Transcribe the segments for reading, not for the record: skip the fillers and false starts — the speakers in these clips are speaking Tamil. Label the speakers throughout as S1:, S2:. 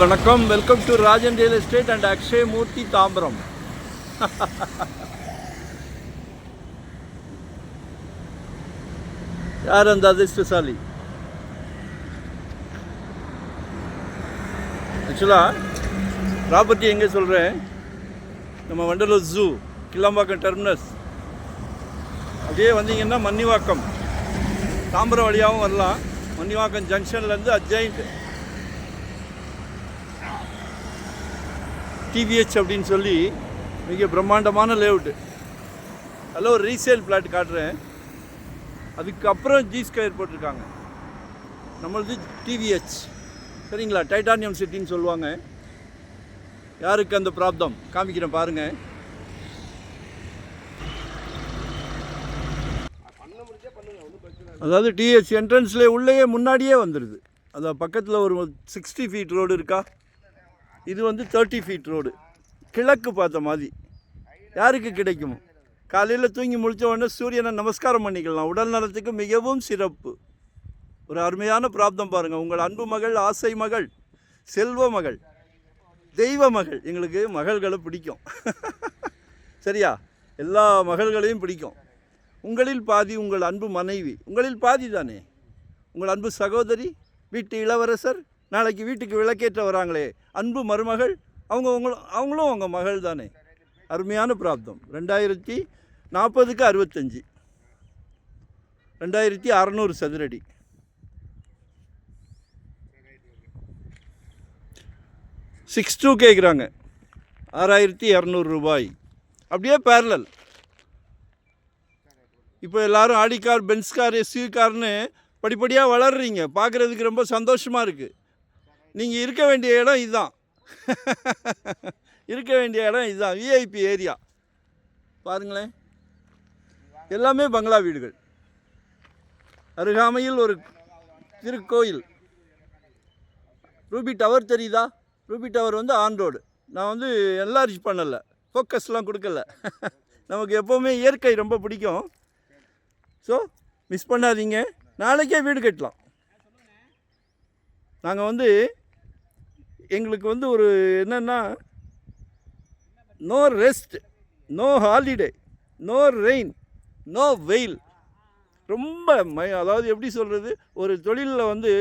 S1: வணக்கம். Welcome to Rajan real estate and Akshay Murthy Tambaram. யார் அந்த அதிர்ஷ்டசாலி? ஆக்சுவலாக ப்ராப்பர்ட்டி எங்கே சொல்கிறேன், நம்ம வண்டலூர் ஜூ கிளாம்பாக்கம் டெர்மினஸ் அப்படியே வந்தீங்கன்னா மன்னிவாக்கம் தாம்பரம் வழியாகவும் வரலாம். மன்னிவாக்கம் ஜங்ஷன்லேருந்து அட்ஜாயிண்ட் டிவிஹெச் அப்படின்னு சொல்லி மிக பிரம்மாண்டமான லேஅவுட்டு. அதில் ஒரு ரீசேல் பிளாட் காட்டுறேன். அதுக்கப்புறம் ஜி ஸ்கொயர் போட்டிருக்காங்க. நம்மளது டிவிஹெச், சரிங்களா? டைட்டானியம் சிட்டின்னு சொல்லுவாங்க. யாருக்கு அந்த பிராப்தம் காமிக்கிறேன் பாருங்கள். அதாவது டிஹெச் என்ட்ரன்ஸ்லேயே உள்ளேயே முன்னாடியே வந்துடுது. அதாவது பக்கத்தில் ஒரு 60 ஃபீட் ரோடு இருக்கா, இது வந்து 30 ஃபீட் ரோடு. கிழக்கு பார்த்த மாதிரி யாருக்கு கிடைக்கும்? காலையில் தூங்கி முடித்த உடனே சூரியனை நமஸ்காரம் பண்ணிக்கலாம். உடல் நலத்துக்கு மிகவும் சிறப்பு. ஒரு அருமையான பிராப்தம் பாருங்கள். உங்கள் அன்பு மகள், ஆசை மகள், செல்வ மகள், தெய்வ மகள். எங்களுக்கு மகள்களை பிடிக்கும். சரியா? எல்லா மகள்களையும் பிடிக்கும். உங்களில் பாதி உங்கள் அன்பு மனைவி, உங்களில் பாதி தானே. உங்கள் அன்பு சகோதரி, வீட்டு இளவரசர், நாளைக்கு வீட்டுக்கு விளக்கேற்ற வராங்களே அன்பு மருமகள், அவங்களும் அவங்க மகள் தானே. அருமையான பிராப்தம். 2040க்கு 65, 2600 சதுரடி. $6.2 கேட்குறாங்க, 6200 ரூபாய். அப்படியே பேரலல். இப்போ எல்லோரும் Audi car, Benz car, SUV கார்னு படிப்படியாக வளர்றீங்க. பார்க்குறதுக்கு ரொம்ப சந்தோஷமாக இருக்குது. நீங்கள் இருக்க வேண்டிய இடம் இதுதான். இருக்க வேண்டிய இடம் இதுதான். விஐபி ஏரியா பாருங்களேன். எல்லாமே பங்களா வீடுகள். அருகாமையில் ஒரு திருக்கோயில். ரூபி டவர் தெரியுதா? ரூபி டவர் வந்து ஆன் ரோடு. நான் வந்து என்லார்ஜ் பண்ணலை, ஃபோக்கஸ்லாம் கொடுக்கல. நமக்கு எப்போவுமே இயற்கை ரொம்ப பிடிக்கும். ஸோ மிஸ் பண்ணாதீங்க. நாளைக்கே வீடு கட்டலாம். நாங்கள் வந்து எங்களுக்கு வந்து ஒரு என்னென்னா, no rest, no holiday, no rain, no வெயில். ரொம்ப அதாவது எப்படி சொல்கிறது, ஒரு தொழிலில் வந்து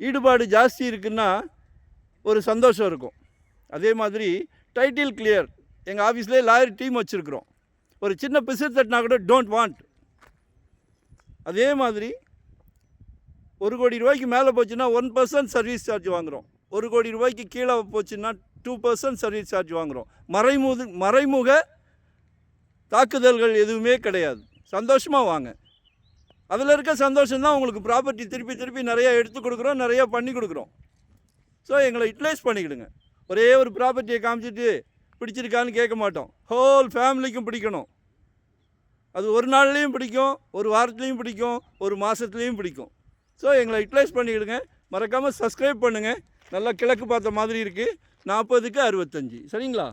S1: ஈடுபாடு ஜாஸ்தி இருக்குன்னா ஒரு சந்தோஷம் இருக்கும். அதே மாதிரி டைட்டில் கிளியர். எங்கள் ஆஃபீஸ்லேயே லாயர் டீம் வச்சுருக்குறோம். ஒரு சின்ன பிசு தட்டினா கூட டோன்ட் வாண்ட். அதே மாதிரி 1 கோடி ரூபாய்க்கு மேலே போச்சுன்னா 1% சர்வீஸ் சார்ஜ் வாங்குகிறோம். 1 கோடி ரூபாய்க்கு கீழே போச்சுன்னா 2% சர்வீஸ் சார்ஜ் வாங்குகிறோம். மறைமுக தாக்குதல்கள் எதுவுமே கிடையாது. சந்தோஷமாக வாங்க. அதில் இருக்க சந்தோஷம்தான் உங்களுக்கு ப்ராப்பர்ட்டி திருப்பி நிறையா எடுத்து கொடுக்குறோம், நிறையா பண்ணி கொடுக்குறோம். ஸோ எங்களை யூட்டிலைஸ் பண்ணிக்கிடுங்க. ஒரே ஒரு ப்ராப்பர்ட்டியை காமிச்சிட்டு பிடிச்சிருக்கான்னு கேட்க மாட்டோம். ஹோல் ஃபேமிலிக்கும் பிடிக்கணும். அது ஒரு நாள்லேயும் பிடிக்கும், ஒரு வாரத்துலேயும் பிடிக்கும், ஒரு மாதத்துலேயும் பிடிக்கும். ஸோ எங்களை யூட்டிலைஸ் பண்ணிக்கிடுங்க. மறக்காமல் சப்ஸ்கிரைப் பண்ணுங்கள். நல்லா கிழக்கு பார்த்த மாதிரி இருக்குது. 40க்கு 65, சரிங்களா?